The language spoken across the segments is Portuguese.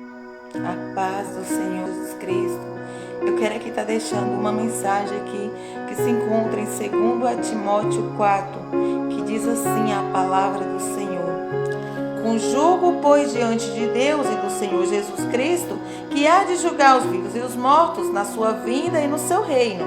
A paz do Senhor Jesus Cristo. Eu quero aqui estar deixando uma mensagem aqui que se encontra em 2 Timóteo 4, que diz assim a palavra do Senhor. Conjugo, pois, diante de Deus e do Senhor Jesus Cristo, que há de julgar os vivos e os mortos na sua vinda e no seu reino,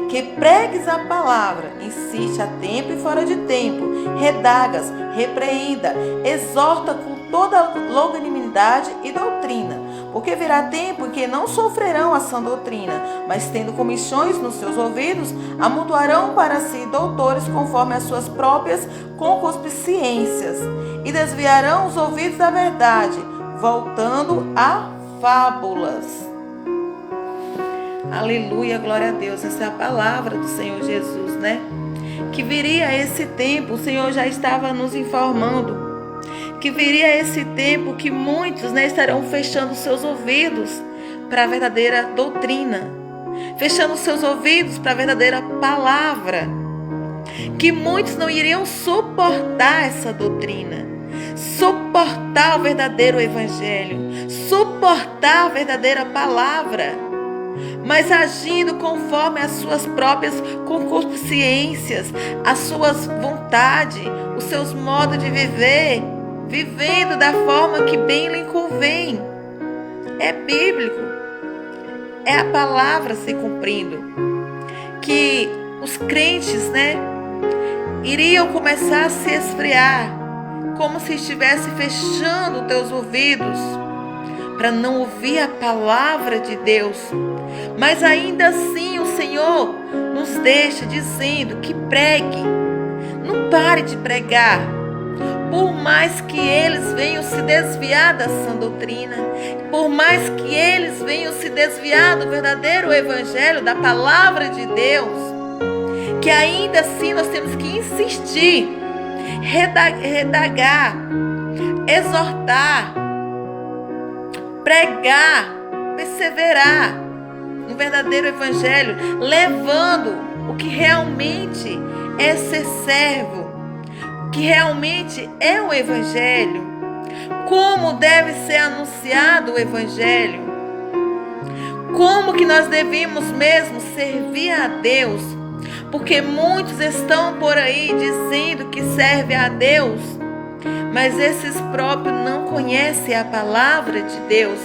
que pregues a palavra, insiste a tempo e fora de tempo, redagas, repreenda, exorta com toda longanimidade e doutrina, porque virá tempo em que não sofrerão a sã doutrina, mas tendo comichões nos seus ouvidos, amontoarão para si doutores conforme as suas próprias concupiscências, e desviarão os ouvidos da verdade, voltando a fábulas. Aleluia, glória a Deus. Essa é a palavra do Senhor Jesus, né? Que viria esse tempo, o Senhor já estava nos informando, que viria esse tempo que muitos, né, estarão fechando seus ouvidos para a verdadeira doutrina, fechando seus ouvidos para a verdadeira palavra, que muitos não iriam suportar essa doutrina, suportar o verdadeiro evangelho, suportar a verdadeira palavra, mas agindo conforme as suas próprias concupiscências, as suas vontades, os seus modos de viver, vivendo da forma que bem lhe convém. É bíblico, é a palavra se cumprindo, que os crentes, né, iriam começar a se esfriar, como se estivesse fechando teus ouvidos para não ouvir a palavra de Deus. Mas ainda assim o Senhor nos deixa dizendo que pregue, não pare de pregar, por mais que eles venham se desviar da sã doutrina, por mais que eles venham se desviar do verdadeiro evangelho, da palavra de Deus, que ainda assim nós temos que insistir, redagar, exortar, pregar, perseverar no verdadeiro evangelho, levando o que realmente é ser servo, o que realmente é o evangelho, como deve ser anunciado o evangelho, como que nós devemos mesmo servir a Deus, porque muitos estão por aí dizendo que servem a Deus, mas esses próprios não conhecem a palavra de Deus.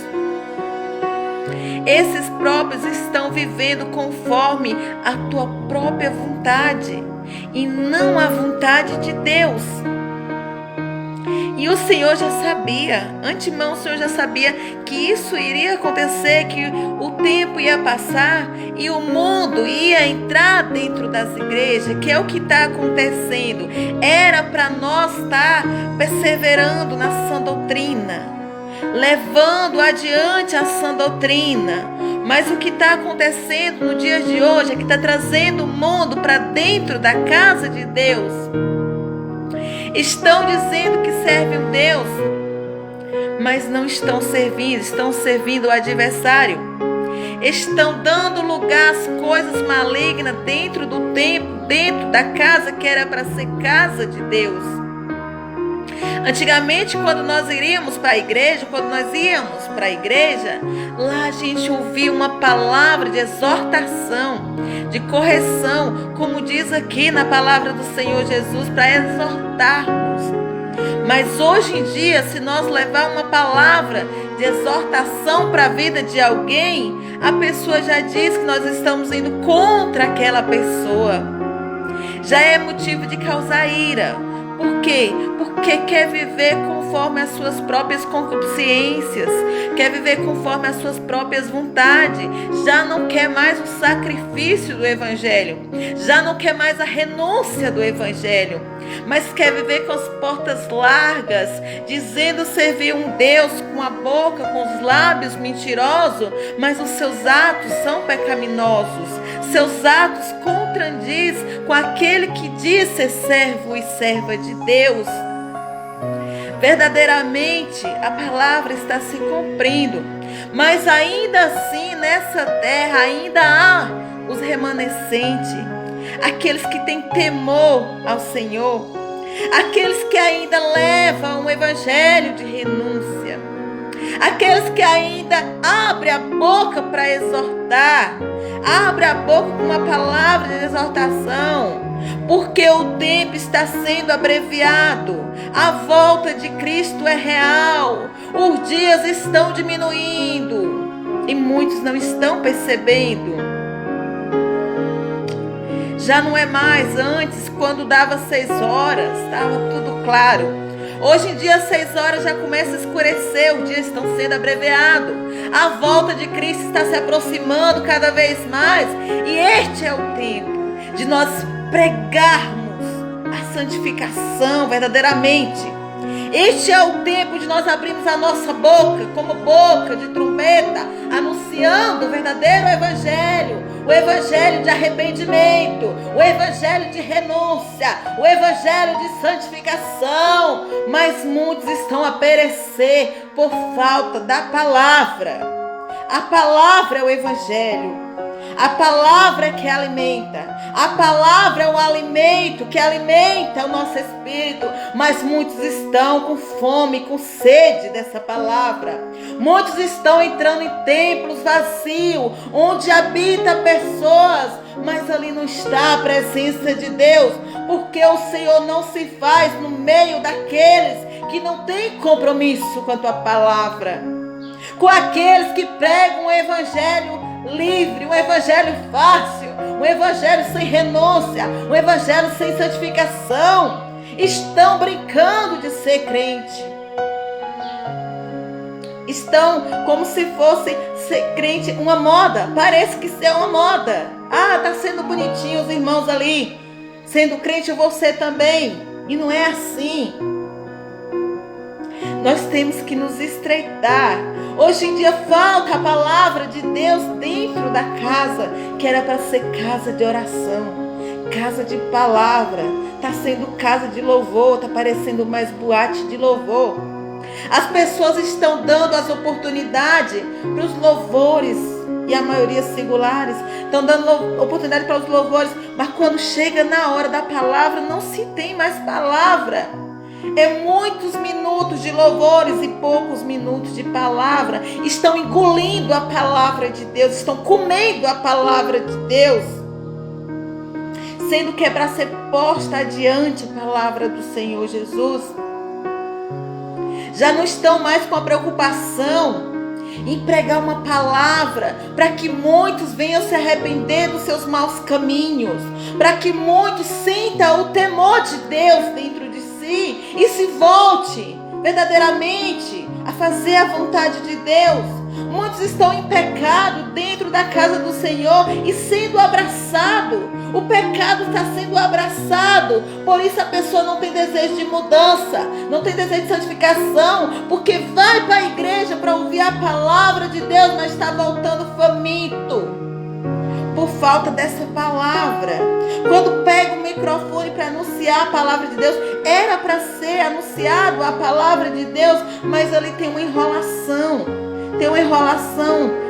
Esses próprios estão vivendo conforme a tua própria vontade e não a vontade de Deus. E o Senhor já sabia, antemão o Senhor já sabia que isso iria acontecer, que o tempo ia passar e o mundo ia entrar dentro das igrejas, que é o que está acontecendo. Era para nós estar perseverando na sã doutrina, levando adiante a sã doutrina. Mas o que está acontecendo no dia de hoje é que está trazendo o mundo para dentro da casa de Deus. Estão dizendo que servem o Deus, mas não estão servindo o adversário. Estão dando lugar às coisas malignas dentro do templo, dentro da casa que era para ser casa de Deus. Antigamente, quando nós íamos para a igreja, lá a gente ouvia uma palavra de exortação, de correção, como diz aqui na palavra do Senhor Jesus, para exortarmos. Mas hoje em dia, se nós levar uma palavra de exortação para a vida de alguém, a pessoa já diz que nós estamos indo contra aquela pessoa. Já é motivo de causar ira. Por quê? Porque quer viver conforme as suas próprias concupiscências, quer viver conforme as suas próprias vontades, já não quer mais o sacrifício do evangelho, já não quer mais a renúncia do evangelho, mas quer viver com as portas largas, dizendo servir um Deus com a boca, com os lábios mentirosos, mas os seus atos são pecaminosos, seus atos contradiz com aquele que diz ser servo e serva de Deus. Verdadeiramente a palavra está se cumprindo, mas ainda assim nessa terra ainda há os remanescentes, aqueles que têm temor ao Senhor, aqueles que ainda levam um evangelho de renúncia, aqueles que ainda abrem a boca para exortar, abre a boca com uma palavra de exortação, porque o tempo está sendo abreviado, a volta de Cristo é real, os dias estão diminuindo e muitos não estão percebendo. Já não é mais antes, quando dava 6 horas, estava tudo claro. Hoje em dia, 6 horas já começa a escurecer, os dias estão sendo abreviados. A volta de Cristo está se aproximando cada vez mais. E este é o tempo de nós pregarmos a santificação verdadeiramente. Este é o tempo de nós abrirmos a nossa boca como boca de trombeta, anunciando o verdadeiro evangelho, o evangelho de arrependimento, o evangelho de renúncia, o evangelho de santificação. Mas muitos estão a perecer por falta da palavra. A palavra é o evangelho. A palavra que alimenta. A palavra é um alimento que alimenta o nosso espírito. Mas muitos estão com fome, com sede dessa palavra. Muitos estão entrando em templos vazios, onde habita pessoas, mas ali não está a presença de Deus. Porque o Senhor não se faz no meio daqueles que não têm compromisso com a tua palavra. Com aqueles que pregam o evangelho livre, um evangelho fácil, um evangelho sem renúncia, um evangelho sem santificação. Estão brincando de ser crente. Estão como se fosse ser crente uma moda. Parece que isso é uma moda. Ah, tá sendo bonitinho os irmãos ali. Sendo crente você também. E não é assim. Nós temos que nos estreitar. Hoje em dia falta a palavra de Deus dentro da casa, que era para ser casa de oração, casa de palavra. Está sendo casa de louvor, está parecendo mais boate de louvor. As pessoas estão dando as oportunidades para os louvores, e a maioria singulares, estão dando oportunidade para os louvores, mas quando chega na hora da palavra, não se tem mais palavra. É muitos minutos de louvores e poucos minutos de palavra. Estão engolindo a palavra de Deus, estão comendo a palavra de Deus, sendo que é para ser posta adiante a palavra do Senhor Jesus. Já não estão mais com a preocupação em pregar uma palavra para que muitos venham se arrepender dos seus maus caminhos, para que muitos sintam o temor de Deus dentro de si e se volte verdadeiramente a fazer a vontade de Deus. Muitos estão em pecado dentro da casa do Senhor e sendo abraçado. O pecado está sendo abraçado. Por isso a pessoa não tem desejo de mudança, não tem desejo de santificação, porque vai para a igreja para ouvir a palavra de Deus, mas está voltando faminto por falta dessa palavra. Quando pega o microfone para anunciar a palavra de Deus, era para ser anunciado a palavra de Deus, mas ali tem uma enrolação.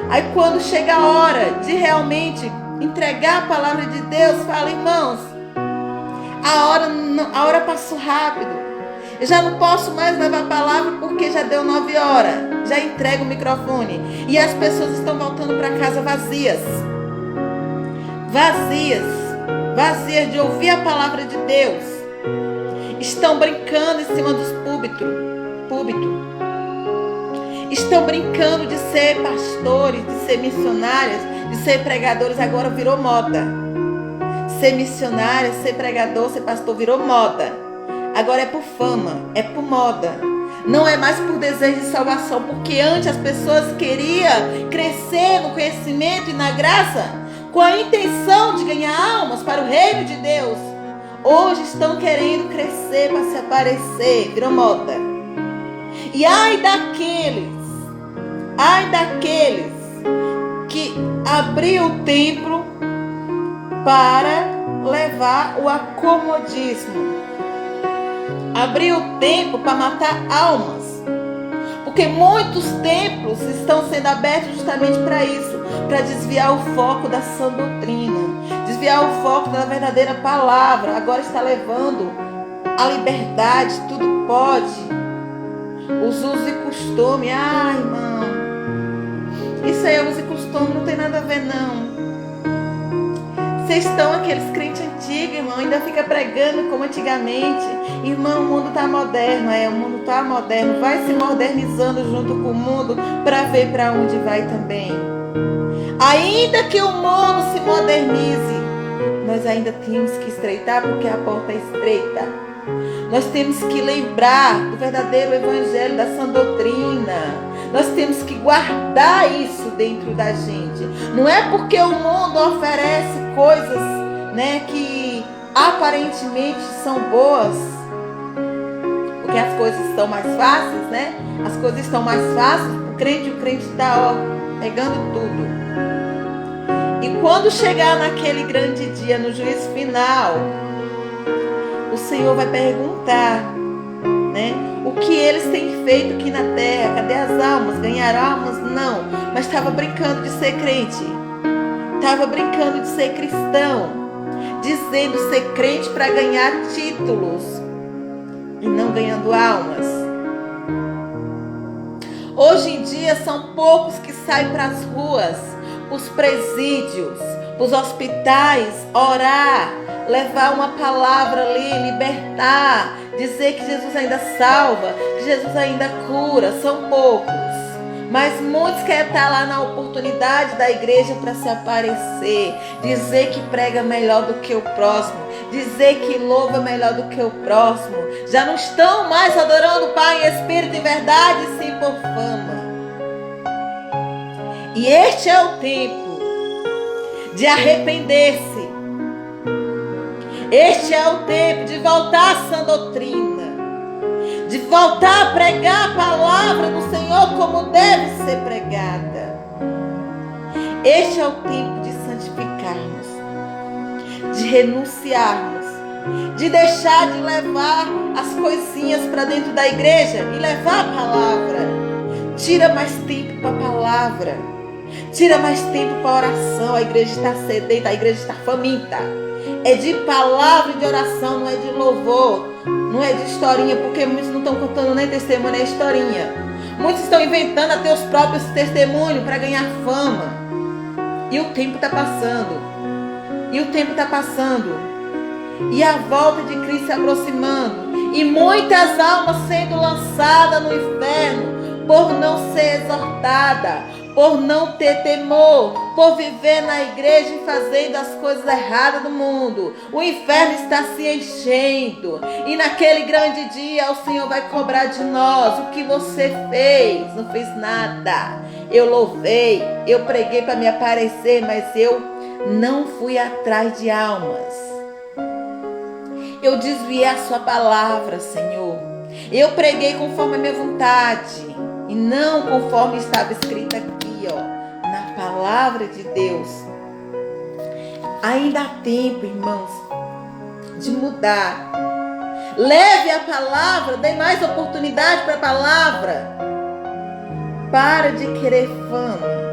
Aí quando chega a hora de realmente entregar a palavra de Deus, fala: irmãos, a hora passou rápido. Eu já não posso mais levar a palavra porque já deu 9 horas. Já entrego o microfone. E as pessoas estão voltando para casa vazias de ouvir a palavra de Deus. Estão brincando em cima dos púlpitos. Estão brincando de ser pastores, de ser missionárias, de ser pregadores. Agora virou moda. Ser missionária, ser pregador, ser pastor virou moda. Agora é por fama, é por moda. Não é mais por desejo de salvação, porque antes as pessoas queriam crescer no conhecimento e na graça, com a intenção de ganhar almas para o reino de Deus. Hoje estão querendo crescer para se aparecer, virou moda. E ai daqueles que abriu o templo para levar o acomodismo. Abriu o templo para matar almas. Porque muitos templos estão sendo abertos justamente para isso, para desviar o foco da sã doutrina, desviar o foco da verdadeira palavra. Agora está levando a liberdade, tudo pode. Os usos e costumes. Ah, irmão, isso aí é uso e costume, não tem nada a ver não. Vocês estão aqueles crentes antigos, irmão, ainda fica pregando como antigamente. Irmão, o mundo está moderno, o mundo está moderno. Vai se modernizando junto com o mundo para ver para onde vai também. Ainda que o mundo se modernize, nós ainda temos que estreitar porque a porta é estreita. Nós temos que lembrar do verdadeiro evangelho, da sã doutrina. Nós temos que guardar isso dentro da gente. Não é porque o mundo oferece coisas, né, que aparentemente são boas, porque as coisas estão mais fáceis, né? As coisas estão mais fáceis. O crente está pegando tudo. E quando chegar naquele grande dia, no juízo final, o Senhor vai perguntar, né? O que eles têm feito aqui na terra? Cadê as almas? Ganharam almas? Não. Mas estava brincando de ser crente. Estava brincando de ser cristão. Dizendo ser crente para ganhar títulos. E não ganhando almas. Hoje em dia são poucos que saem para as ruas, os presídios, os hospitais, orar, levar uma palavra ali, libertar, dizer que Jesus ainda salva, que Jesus ainda cura. São poucos, mas muitos querem estar lá na oportunidade da igreja para se aparecer, dizer que prega melhor do que o próximo, dizer que louva melhor do que o próximo. Já não estão mais adorando o Pai em espírito e verdade, sim por fama. E este é o tempo de arrepender-se. Este é o tempo de voltar à sã doutrina, de voltar a pregar a palavra do Senhor como deve ser pregada. Este é o tempo de santificarmos, de renunciarmos, de deixar de levar as coisinhas para dentro da igreja e levar a palavra. Tira mais tempo para a palavra, tira mais tempo para a oração. A igreja está sedenta, a igreja está faminta. É de palavra e de oração, não é de louvor, não é de historinha, porque muitos não estão contando nem testemunho, nem historinha. Muitos estão inventando até os próprios testemunhos para ganhar fama. E o tempo está passando. E o tempo está passando. E a volta de Cristo se aproximando. E muitas almas sendo lançadas no inferno por não ser exortada, por não ter temor, por viver na igreja e fazendo as coisas erradas do mundo. O inferno está se enchendo. E naquele grande dia o Senhor vai cobrar de nós. O que você fez? Não fez nada. Eu louvei, eu preguei para me aparecer, mas eu não fui atrás de almas. Eu desviei a sua palavra, Senhor. Eu preguei conforme a minha vontade e não conforme estava escrito aqui, na palavra de Deus. Ainda há tempo, irmãos, de mudar. Leve a palavra, dê mais oportunidade para a palavra. Para de querer fama.